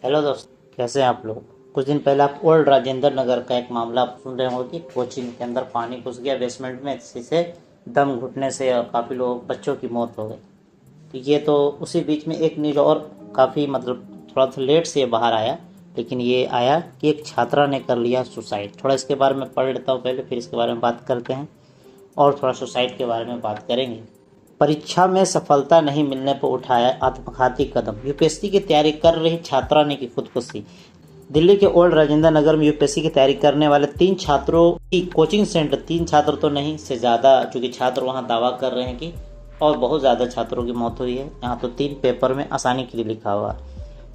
Hello दोस्त, कैसे हैं आप लोग। कुछ दिन पहले आप ओल्ड राजेंद्र नगर का एक मामला आप सुन रहे होंगे कि कोचिंग के अंदर पानी घुस गया बेसमेंट में, जिससे दम घुटने से और काफ़ी लोग बच्चों की मौत हो गई। तो ये तो उसी बीच में एक न्यूज़ और काफ़ी थोड़ा सा लेट से बाहर आया, लेकिन ये आया कि एक छात्रा ने कर लिया सुसाइड। थोड़ा इसके बारे में पढ़ लेता हूँ पहले, फिर इसके बारे में बात करते हैं और थोड़ा सुसाइड के बारे में बात करेंगे। परीक्षा में सफलता नहीं मिलने पर उठाया आत्मघाती कदम, यूपीएससी की तैयारी कर रही छात्रा ने की खुदकुशी। दिल्ली के ओल्ड राजेंद्र नगर में यूपीएससी की तैयारी करने वाले 3 छात्रों की कोचिंग सेंटर, 3 छात्र तो नहीं से ज़्यादा, चूँकि छात्र वहां दावा कर रहे हैं कि और बहुत ज़्यादा छात्रों की मौत हुई है। यहाँ तो 3 पेपर में आसानी के लिए लिखा हुआ।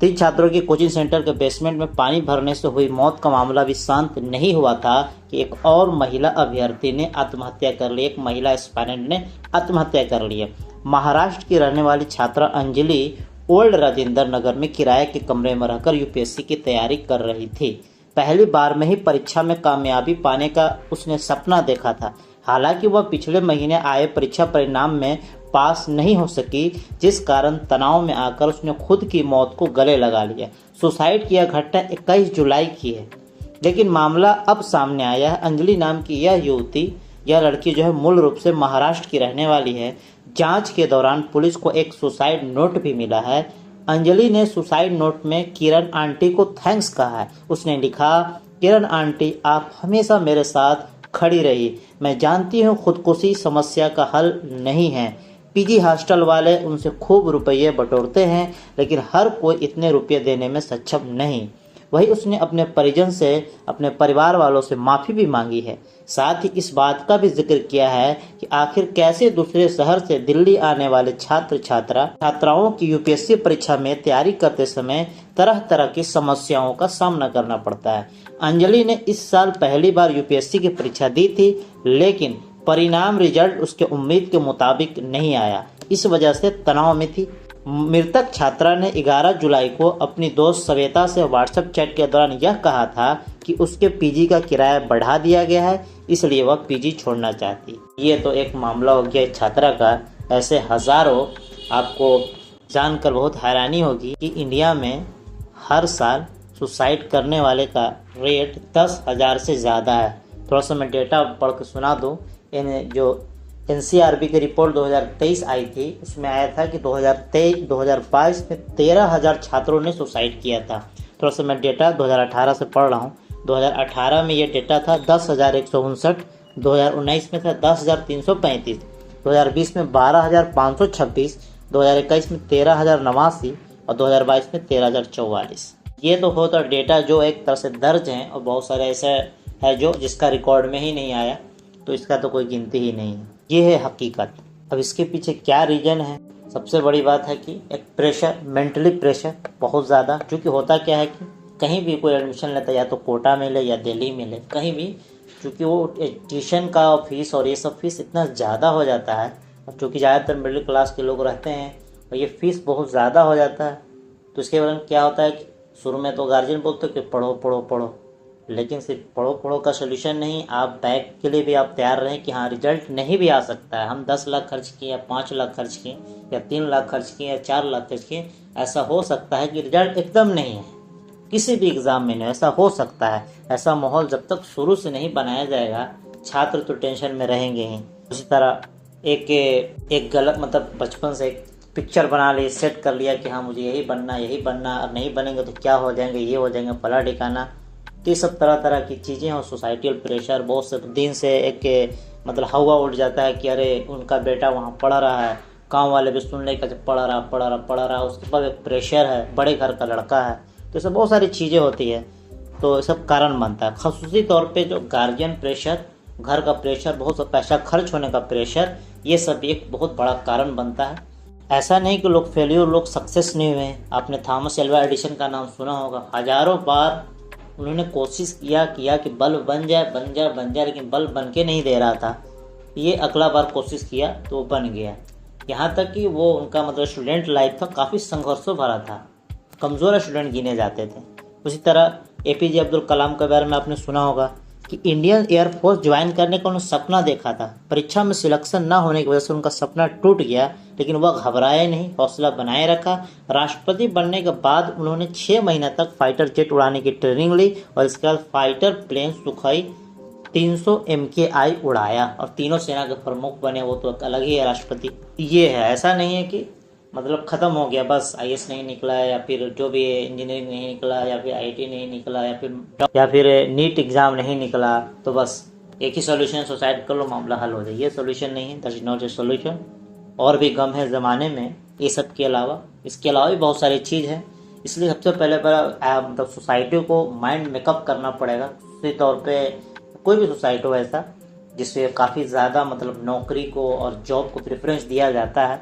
3 छात्रों की कोचिंग सेंटर के बेसमेंट में पानी भरने से हुई मौत का मामला भी शांत नहीं हुआ था कि एक और महिला अभ्यर्थी ने आत्महत्या कर ली। एक महिला एस्पायरेंट ने आत्महत्या कर ली है। महाराष्ट्र की रहने वाली छात्रा अंजलि ओल्ड राजेंद्र नगर में किराए के कमरे में रहकर यूपीएससी की तैयारी कर रही थी। पहली बार में ही परीक्षा में कामयाबी पाने का उसने सपना देखा था। हालांकि वह पिछले महीने आए परीक्षा परिणाम में पास नहीं हो सकी, जिस कारण तनाव में आकर उसने खुद की मौत को गले लगा लिया। सुसाइड की यह घटना 21 जुलाई की है, लेकिन मामला अब सामने आया है। अंजलि नाम की यह लड़की जो है मूल रूप से महाराष्ट्र की रहने वाली है। जांच के दौरान पुलिस को एक सुसाइड नोट भी मिला है। अंजलि ने सुसाइड नोट में किरण आंटी को थैंक्स कहा है। उसने लिखा, किरण आंटी, आप हमेशा मेरे साथ खड़ी रही। मैं जानती हूँ खुदकुशी समस्या का हल नहीं है। पीजी हॉस्टल वाले उनसे खूब रुपये बटोरते हैं, लेकिन हर कोई इतने रुपये देने में सक्षम नहीं। वही उसने अपने परिजन से, अपने परिवार वालों से माफ़ी भी मांगी है। साथ ही इस बात का भी जिक्र किया है कि आखिर कैसे दूसरे शहर से दिल्ली आने वाले छात्राओं की यूपीएससी परीक्षा में तैयारी करते समय तरह तरह की समस्याओं का सामना करना पड़ता है। अंजलि ने इस साल पहली बार यूपीएससी की परीक्षा दी थी, लेकिन परिणाम रिजल्ट उसके उम्मीद के मुताबिक नहीं आया। इस वजह से तनाव में थी। मृतक छात्रा ने 11 जुलाई को अपनी दोस्त श्वेता से व्हाट्सएप चैट के दौरान यह कहा था कि उसके पीजी का किराया बढ़ा दिया गया है, इसलिए वह पीजी छोड़ना चाहती। ये तो एक मामला हो गया छात्रा का। ऐसे हजारों, आपको जानकर बहुत हैरानी होगी कि इंडिया में हर साल सुसाइड करने वाले का रेट 10,000 से ज़्यादा है। थोड़ा सा मैं डेटा पढ़ के सुना दूँ। जो एनसीआरबी की रिपोर्ट 2023 आई थी, उसमें आया था कि 2022 में 13,000 छात्रों ने सुसाइड किया था। थोड़ा सा मैं डेटा 2018 से पढ़ रहा हूँ। 2018 में ये डेटा था 10,159, 2019 में था 10,335, 2020 में 12,526, 2021 में 13,089 और 2022 में 13,044। ये तो होता डेटा जो एक तरह से दर्ज हैं, और बहुत सारे ऐसे है जो जिसका रिकॉर्ड में ही नहीं आया, तो इसका तो कोई गिनती ही नहीं है। ये है हकीकत। अब इसके पीछे क्या रीज़न है? सबसे बड़ी बात है कि एक प्रेशर, मेंटली प्रेशर बहुत ज़्यादा। क्योंकि होता क्या है कि कहीं भी कोई एडमिशन लेता है, या तो कोटा में ले या दिल्ली में ले, कहीं भी, क्योंकि वो ट्यूशन का फीस और ये सब फीस इतना ज़्यादा हो जाता है, और चूँकि ज़्यादातर मिडिल क्लास के लोग रहते हैं और ये फीस बहुत ज़्यादा हो जाता है, तो इसके बारे में क्या होता है कि शुरू में तो गार्जियन बोलते कि पढ़ो पढ़ो पढ़ो, लेकिन सिर्फ पढ़ो पढ़ो का सोल्यूशन नहीं। आप बैक के लिए भी आप तैयार रहें कि हाँ, रिजल्ट नहीं भी आ सकता है। हम 10 लाख खर्च किए या 5 लाख खर्च किए या 3 लाख खर्च किए या 4 लाख खर्च किए, ऐसा हो सकता है कि रिजल्ट एकदम नहीं है। किसी भी एग्ज़ाम में नहीं, ऐसा हो सकता है। ऐसा माहौल जब तक शुरू से नहीं बनाया जाएगा, छात्र तो टेंशन में रहेंगे ही। उसी तरह एक गलत, बचपन से एक पिक्चर बना ली, सेट कर लिया कि हाँ, मुझे यही बनना, और नहीं बनेंगे तो क्या हो जाएंगे, ये हो जाएंगे, फला ठिकाना। ये सब तरह तरह की चीज़ें और सोसाइटल प्रेशर बहुत से दिन से एक हवा उठ जाता है कि अरे उनका बेटा वहाँ पढ़ रहा है, गाँव वाले भी सुन ले कि पढ़ रहा, उसके बाद एक प्रेशर है, बड़े घर का लड़का है, तो सब बहुत सारी चीज़ें होती है। तो सब कारण बनता है। ख़ुसूसी तौर पे जो गार्जियन प्रेशर, घर का प्रेशर, बहुत सा पैसा खर्च होने का प्रेशर, ये सब एक बहुत बड़ा कारण बनता है। ऐसा नहीं कि लोग फेल्यूर, लोग सक्सेस नहीं हुए हैं। आपने थॉमस एल्वा एडिसन का नाम सुना होगा। हजारों बार उन्होंने कोशिश किया कि बल्ब बन जाए, लेकिन बल्ब बन के नहीं दे रहा था। ये अगला बार कोशिश किया तो वो बन गया। यहाँ तक कि वो उनका स्टूडेंट लाइफ था, काफ़ी संघर्षों भरा था, कमज़ोर स्टूडेंट गिने जाते थे। उसी तरह एपीजे अब्दुल कलाम के बारे में आपने सुना होगा कि इंडियन एयरफोर्स ज्वाइन करने का उन्होंने सपना देखा था। परीक्षा में सिलेक्शन ना होने की वजह से उनका सपना टूट गया, लेकिन वह घबराए नहीं, हौसला बनाए रखा। राष्ट्रपति बनने के बाद उन्होंने 6 महीने तक फाइटर जेट उड़ाने की ट्रेनिंग ली और इसके बाद फाइटर प्लेन सुखोई 300 MKI उड़ाया और तीनों सेना के प्रमुख बने। वो तो अलग ही है राष्ट्रपति। ये है, ऐसा नहीं है कि मतलब ख़त्म हो गया बस, IAS नहीं निकला या फिर जो भी इंजीनियरिंग नहीं निकला या फिर IT नहीं निकला या फिर नीट एग्ज़ाम नहीं निकला तो बस एक ही सोल्यूशन सुसाइड कर लो, मामला हल हो जाए। ये सोल्यूशन नहीं है, that is not a solution. और भी गम है ज़माने में ये सब के अलावा, इसके अलावा भी बहुत सारी चीज़ है। इसलिए सबसे पहले मतलब सोसाइटी को माइंड मेकअप करना पड़ेगा। उसी तौर पर कोई भी सोसाइटी हो ऐसा जिससे काफ़ी ज़्यादा मतलब नौकरी को और जॉब को प्रेफरेंस दिया जाता है,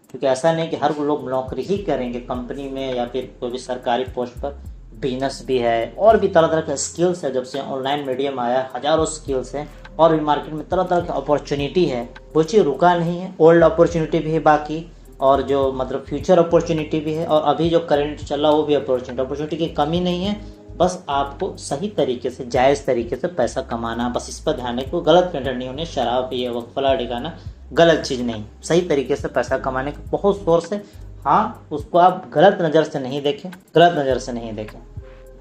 क्योंकि ऐसा नहीं कि हर लोग नौकरी ही करेंगे कंपनी में या फिर कोई भी सरकारी पोस्ट पर। बिजनेस भी है और भी तरह तरह के स्किल्स है। जब से ऑनलाइन मीडियम आया हज़ारों स्किल्स हैं और भी मार्केट में तरह तरह की अपॉर्चुनिटी है। कोई चीज़ रुका नहीं है, ओल्ड अपॉर्चुनिटी भी है बाकी, और जो मतलब फ्यूचर अपॉर्चुनिटी भी है, और अभी जो करंट चल रहा वो भी अपॉर्चुनिटी की कमी नहीं है। बस आपको सही तरीके से जायज़ तरीके से पैसा कमाना, बस इस पर ध्यान है कि गलत कंटेंट नहीं होने, शराब ये वक्फला दिखाना गलत चीज़ नहीं। सही तरीके से पैसा कमाने का बहुत सोर्स है। हाँ, उसको आप गलत नज़र से नहीं देखें, गलत नज़र से नहीं देखें।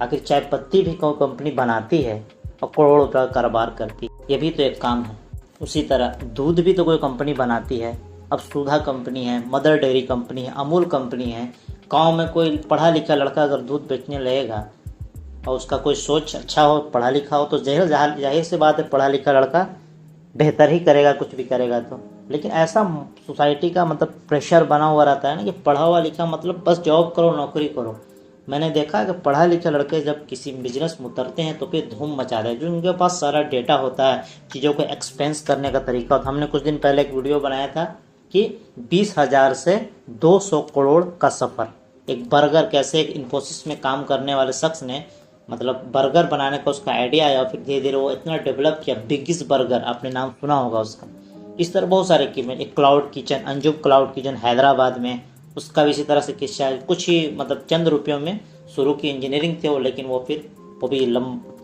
आखिर चाय पत्ती भी कोई कंपनी बनाती है और करोड़ों रुपये का कारोबार करती है, ये भी तो एक काम है। उसी तरह दूध भी तो कोई कंपनी बनाती है। अब सुधा कंपनी है, मदर डेयरी कंपनी है, अमूल कंपनी है। गाँव में कोई पढ़ा लिखा लड़का अगर दूध बेचने लगेगा और उसका कोई सोच अच्छा हो, पढ़ा लिखा हो, तो जाहिर सी बात है पढ़ा लिखा लड़का बेहतर ही करेगा, कुछ भी करेगा तो। लेकिन ऐसा सोसाइटी का मतलब प्रेशर बना हुआ रहता है ना कि पढ़ा हुआ लिखा मतलब बस जॉब करो, नौकरी करो। मैंने देखा कि पढ़ा लिखे लड़के जब किसी बिजनेस में उतरते हैं तो फिर धूम मचा दें। जो उनके पास सारा डेटा होता है, चीज़ों को एक्सपेंस करने का तरीका होता है। हमने कुछ दिन पहले एक वीडियो बनाया था कि 20,000 से 200 करोड़ का सफ़र। एक बर्गर कैसे एक इन्फोसिस में काम करने वाले शख्स ने मतलब बर्गर बनाने का उसका आइडिया आया और फिर धीरे धीरे वो इतना डेवलप किया। बिगेस्ट बर्गर, आपने नाम सुना होगा उसका। इस तरह बहुत सारे किचन, एक cloud kitchen, Anjum cloud kitchen Hyderabad में, उसका भी इसी तरह से किस्सा है। कुछ ही मतलब चंद रुपयों में शुरू की इंजीनियरिंग थे वो, लेकिन वो भी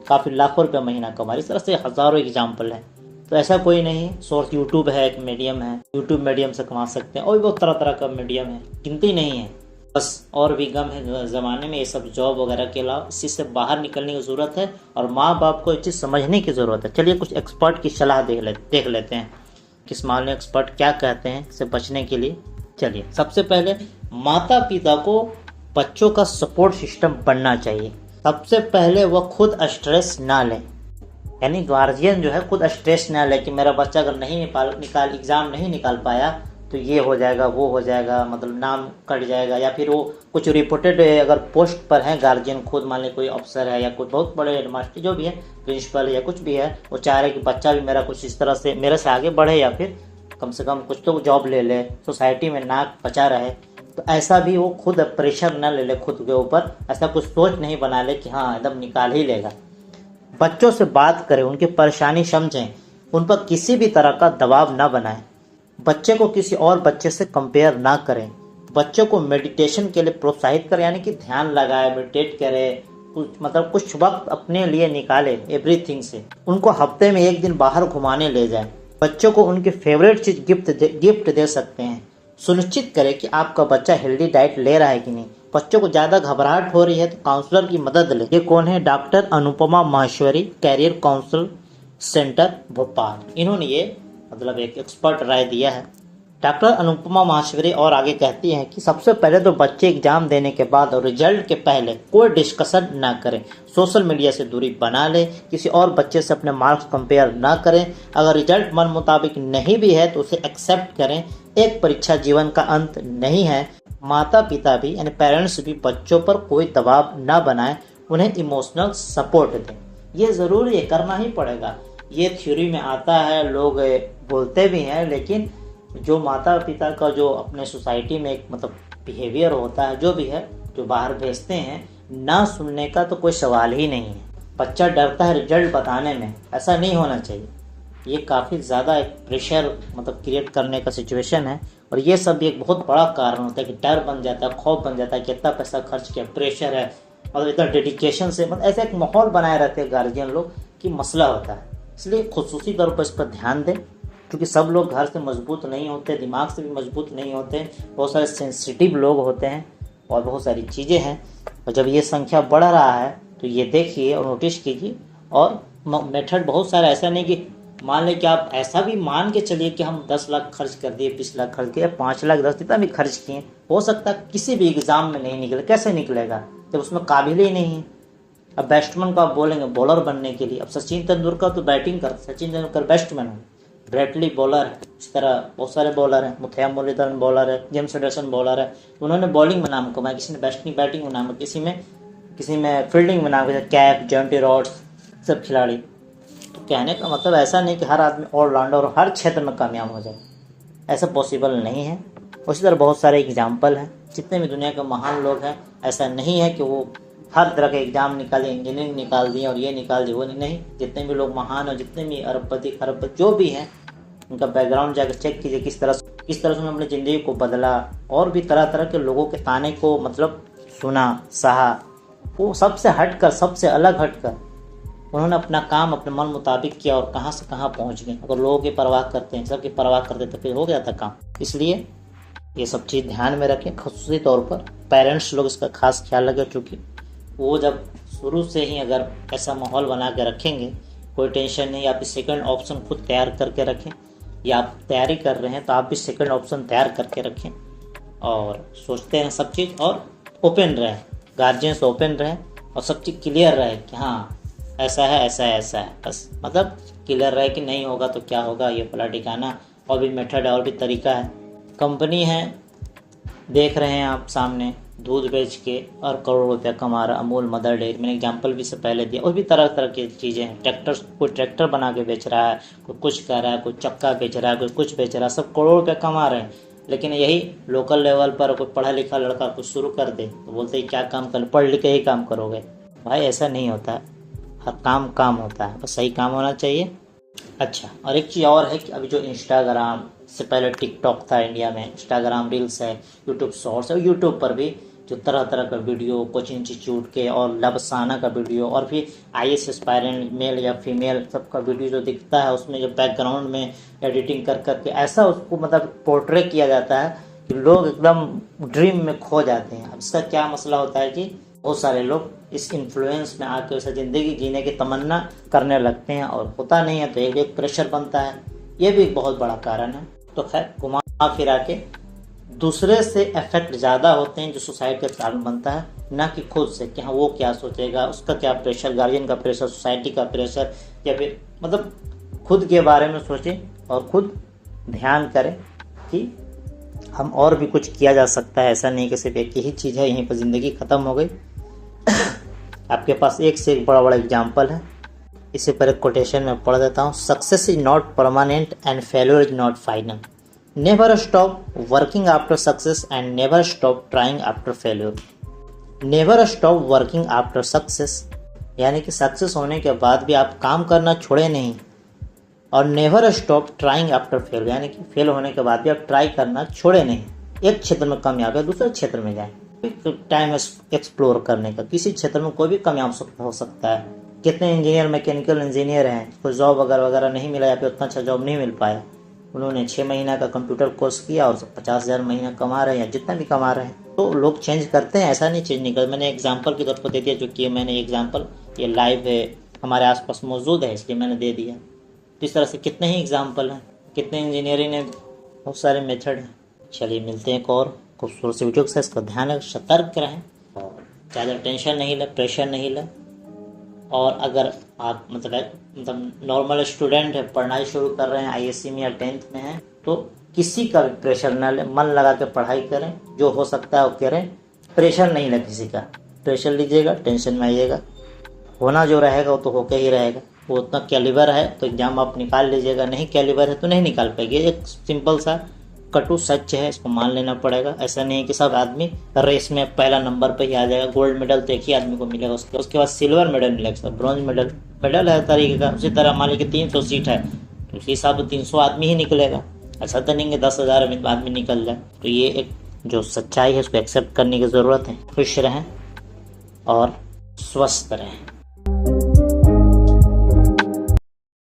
काफ़ी लाखों रुपये महीना कमा। इस तरह से हज़ारों एग्जाम्पल है। तो ऐसा कोई नहीं, सोर्स यूट्यूब है, एक मीडियम है, यूट्यूब मीडियम से कमा सकते हैं। और भी बहुत तरह तरह का मीडियम है, गिनती नहीं है। बस और भी गम है ज़माने में ये सब जॉब वगैरह के अलावा। इसी से बाहर निकलने की ज़रूरत है और माँ बाप को ये चीज़ समझने की ज़रूरत है। चलिए कुछ एक्सपर्ट की सलाह देख लेते हैं, किस मामले में एक्सपर्ट क्या कहते हैं इससे बचने के लिए। चलिए, सबसे पहले माता पिता को बच्चों का सपोर्ट सिस्टम बनना चाहिए। सबसे पहले वह खुद स्ट्रेस ना लें, यानी गार्जियन जो है खुद स्ट्रेस ना ले कि मेरा बच्चा अगर नहीं एग्ज़ाम नहीं निकाल पाया तो ये हो जाएगा, वो हो जाएगा, मतलब नाम कट जाएगा। या फिर वो कुछ रिपोर्टेड अगर पोस्ट पर है, गार्जियन खुद मान ले कोई अफसर है या कुछ बहुत बड़े हेडमास्टर जो भी है, प्रिंसिपल या कुछ भी है, वो चाह रहे कि बच्चा भी मेरा कुछ इस तरह से मेरे से आगे बढ़े या फिर कम से कम कुछ तो जॉब ले ले, सोसाइटी में नाक बचा रहे। तो ऐसा भी वो खुद प्रेशर न ले ले खुद के ऊपर, ऐसा कुछ सोच नहीं बना ले कि हाँ एकदम निकाल ही लेगा। बच्चों से बात करें, उनकी परेशानी समझें, उन पर किसी भी तरह का दबाव ना बनाएं। बच्चे को किसी और बच्चे से कंपेयर ना करें। बच्चों को मेडिटेशन के लिए प्रोत्साहित करें, यानी कि ध्यान लगाए, मेडिटेट करे, कुछ वक्त अपने लिए निकाले एवरीथिंग से। उनको हफ्ते में 1 दिन बाहर घुमाने ले जाएं। बच्चों को उनकी फेवरेट चीज़ गिफ्ट दे सकते हैं। सुनिश्चित करें कि आपका बच्चा हेल्दी डाइट ले रहा है कि नहीं। बच्चों को ज़्यादा घबराहट हो रही है तो काउंसलर की मदद लें। ये कौन है? Doctor Anupama Maheshwari, career council centre Bhopal. इन्होंने ये मतलब एक एक्सपर्ट राय दिया है। डॉक्टर अनुपमा माहेश्वरी और आगे कहती हैं कि सबसे पहले तो बच्चे एग्जाम देने के बाद और रिजल्ट के पहले कोई डिस्कशन ना करें। सोशल मीडिया से दूरी बना लें। किसी और बच्चे से अपने मार्क्स कंपेयर ना करें। अगर रिजल्ट मन मुताबिक नहीं भी है तो उसे एक्सेप्ट करें। एक परीक्षा जीवन का अंत नहीं है। माता पिता भी यानी पेरेंट्स भी बच्चों पर कोई दबाव ना बनाएं, उन्हें इमोशनल सपोर्ट दें। ये ज़रूरी है, करना ही पड़ेगा। ये थ्योरी में आता है, लोग बोलते भी हैं, लेकिन जो माता पिता का जो अपने सोसाइटी में एक मतलब बिहेवियर होता है, जो भी है, जो बाहर भेजते हैं, ना सुनने का तो कोई सवाल ही नहीं है। बच्चा डरता है रिजल्ट बताने में, ऐसा नहीं होना चाहिए। ये काफ़ी ज़्यादा एक प्रेशर मतलब क्रिएट करने का सिचुएशन है और ये सब एक बहुत बड़ा कारण होता है कि डर बन जाता है, खौफ बन जाता है कि इतना पैसा खर्च किया, प्रेशर है और इतना डेडिकेशन से मतलब ऐसा एक माहौल बनाए रहते हैं गार्जियन लोग कि मसला होता है। इसलिए खुसूसी तौर पर इस पर ध्यान दें, क्योंकि सब लोग घर से मजबूत नहीं होते, दिमाग से भी मजबूत नहीं होते, बहुत सारे सेंसिटिव लोग होते हैं और बहुत सारी चीज़ें हैं। और जब ये संख्या बढ़ रहा है तो ये देखिए और नोटिस कीजिए। और मेथड बहुत सारा, ऐसा नहीं कि मान लें कि आप ऐसा भी मान के चलिए कि हम 10 लाख खर्च कर दिए, 20 लाख खर्च किए, 5 लाख 10 जितना भी खर्च किए, हो सकता है किसी भी एग्ज़ाम में नहीं निकले। कैसे निकलेगा जब उसमें काबिल ही नहीं है। अब बैट्समैन को आप बोलेंगे बॉलर बनने के लिए, अब सचिन तेंदुलकर तो बैटिंग करते, सचिन तेंदुलकर बैट्समैन है, ब्रेटली बॉलर है, इस तरह बहुत सारे बॉलर हैं, मुथैया मुरलीधरन बॉलर है, जेम्स एंडरसन बॉलर है। उन्होंने बॉलिंग में नाम कमाया, किसी ने बैटिंग में नाम, किसी में फील्डिंग में नाम, कैप, जॉन्टी रॉड्स, सब खिलाड़ी। तो कहने का मतलब ऐसा नहीं कि हर आदमी ऑलराउंडर हर क्षेत्र में कामयाब हो जाए, ऐसा पॉसिबल नहीं है। उसी तरह बहुत सारे एग्जाम्पल हैं, जितने भी दुनिया के महान लोग हैं, ऐसा नहीं है कि वो हर तरह के एग्ज़ाम निकाले, इंजीनियरिंग निकाल दिए और ये निकाल दिए, वो नहीं। जितने भी लोग महान और जितने भी अरबपति खरबपति जो भी हैं, उनका बैकग्राउंड जाकर चेक कीजिए किस तरह से उन्होंने अपनी ज़िंदगी को बदला, और भी तरह तरह के लोगों के ताने को मतलब सुना, सहा। वो सबसे हटकर, सबसे अलग हटकर उन्होंने अपना काम अपने मन मुताबिक किया और कहाँ से कहाँ पहुँच गए। अगर लोगों की परवाह करते हैं, सबकी परवाह करते तो फिर हो गया था काम। इसलिए ये सब चीज़ ध्यान में रखें। ख़ुसूसी तौर पर पेरेंट्स लोग इसका खास ख्याल रखें, क्योंकि वो जब शुरू से ही अगर ऐसा माहौल बना के रखेंगे, कोई टेंशन नहीं। आप भी सेकंड ऑप्शन खुद तैयार करके रखें, या आप तैयारी कर रहे हैं तो आप भी सेकंड ऑप्शन तैयार करके रखें और सोचते हैं सब चीज़, और ओपन रहें, गार्जियंस ओपन रहें और सब चीज़ क्लियर रहे कि हाँ ऐसा है, ऐसा है, ऐसा है। बस मतलब क्लियर रहे कि नहीं होगा तो क्या होगा, ये फला ठिकाना। और भी मेथड है, और भी तरीका है। कंपनी है, देख रहे हैं आप सामने, दूध बेच के और करोड़ों रुपया कमा रहा, अमूल, मदर डेयरी, मैंने एग्जांपल भी से पहले दिया। और भी तरह तरह की चीज़ें हैं। कोई ट्रैक्टर बना के बेच रहा है, कोई कुछ कर रहा है, कोई चक्का बेच रहा है, कोई कुछ बेच रहा है, सब करोड़ों रुपया कमा रहे हैं। लेकिन यही लोकल लेवल पर कोई पढ़ा लिखा लड़का कुछ शुरू कर दे तो बोलते हैं क्या काम कर, पढ़ लिख के ही काम करोगे। भाई ऐसा नहीं होता है, हर काम होता है, बस सही काम होना चाहिए। अच्छा, और एक चीज़ और है कि अभी जो इंस्टाग्राम से पहले टिकटॉक था इंडिया में, इंस्टाग्राम रील्स है, यूट्यूब शॉर्ट्स है, यूट्यूब पर भी जो तरह तरह का वीडियो, कोचिंग इंस्टीट्यूट के और लबसाना का वीडियो, और फिर IAS एस्पायरेंट मेल या फीमेल सबका वीडियो जो दिखता है, उसमें जो बैकग्राउंड में एडिटिंग कर करके ऐसा उसको मतलब पोर्ट्रे किया जाता है कि लोग एकदम ड्रीम में खो जाते हैं। अब इसका क्या मसला होता है कि बहुत सारे लोग इस इन्फ्लुएंस में आकर उसे ज़िंदगी जीने की तमन्ना करने लगते हैं और होता नहीं है, तो एक प्रेशर बनता है। ये भी एक बहुत बड़ा कारण है। तो खैर, घुमा फिरा के दूसरे से इफेक्ट ज़्यादा होते हैं जो सोसाइटी का कारण बनता है, ना कि खुद से कि हाँ वो क्या सोचेगा, उसका क्या प्रेशर, गार्जियन का प्रेशर, सोसाइटी का प्रेशर, या फिर मतलब खुद के बारे में सोचें और खुद ध्यान करें कि हम और भी कुछ किया जा सकता है। ऐसा नहीं कि सिर्फ एक ही चीज़ है, यहीं पर ज़िंदगी ख़त्म हो गई। आपके पास एक से एक बड़ा बड़ा एग्जाम्पल है। इसे पर एक कोटेशन में पढ़ देता हूँ। Success is not permanent and failure is not final. Never stop working after success and never stop trying after failure. Never stop working after success, यानी कि सक्सेस होने के बाद भी आप काम करना छोड़े नहीं, और never stop trying after fail, यानी कि फेल होने के बाद भी आप ट्राई करना छोड़े नहीं। एक क्षेत्र में कामयाब है, दूसरे क्षेत्र में जाएं। टाइम एक्सप्लोर करने का, किसी क्षेत्र में कोई भी कामयाब हो सकता है। कितने इंजीनियर, मैकेनिकल इंजीनियर हैं, कोई जॉब वगैरह नहीं मिला या फिर उतना अच्छा जॉब नहीं मिल पाया, उन्होंने 6 महीना का कंप्यूटर कोर्स किया और 50,000 महीना कमा रहे हैं, या जितना भी कमा रहे हैं। तो लोग चेंज करते हैं, ऐसा नहीं चेंज नहीं करते। मैंने एग्जाम्पल के तौर पर दे दिया, जो कि मैंने एग्जाम्पल ये लाइव है, हमारे आसपास मौजूद है, इसलिए मैंने दे दिया। तो इस तरह से कितने ही एग्जाम्पल हैं, कितने इंजीनियरिंग ने बहुत सारे मेथड हैं। चलिए मिलते हैं एक और खूबसूरत से वीडियो से। इसका ध्यान रखें, सतर्क रहें और ज़्यादा टेंशन नहीं लें, प्रेशर नहीं लें। और अगर आप मतलब नॉर्मल स्टूडेंट है, पढ़ाई शुरू कर रहे हैं, ISC में या 10th में हैं, तो किसी का भी प्रेशर ना लें, मन लगा के पढ़ाई करें, जो हो सकता है वो करें, प्रेशर नहीं लें किसी का। प्रेशर लीजिएगा, टेंशन में आइएगा, होना जो रहेगा वो तो होके ही रहेगा। वो उतना कैलिबर है तो एग्जाम आप निकाल लीजिएगा, नहीं कैलिबर है तो नहीं निकाल पाएंगे। एक सिंपल सा कटु सच है, इसको मान लेना पड़ेगा। ऐसा नहीं है कि सब आदमी रेस में पहला नंबर पे ही आ जाएगा। गोल्ड मेडल तो एक ही आदमी को मिलेगा, उसके बाद सिल्वर मेडल मिलेगा, ब्रॉन्ज मेडल है तरीके का। उसी तरह मान लीजिए 300 सीट है तो उसी हिसाब से 300 आदमी ही निकलेगा। ऐसा तो नहीं कि 10,000 आदमी निकल जाए। तो ये एक जो सच्चाई है उसको एक्सेप्ट करने की ज़रूरत है। खुश रहें और स्वस्थ रहें।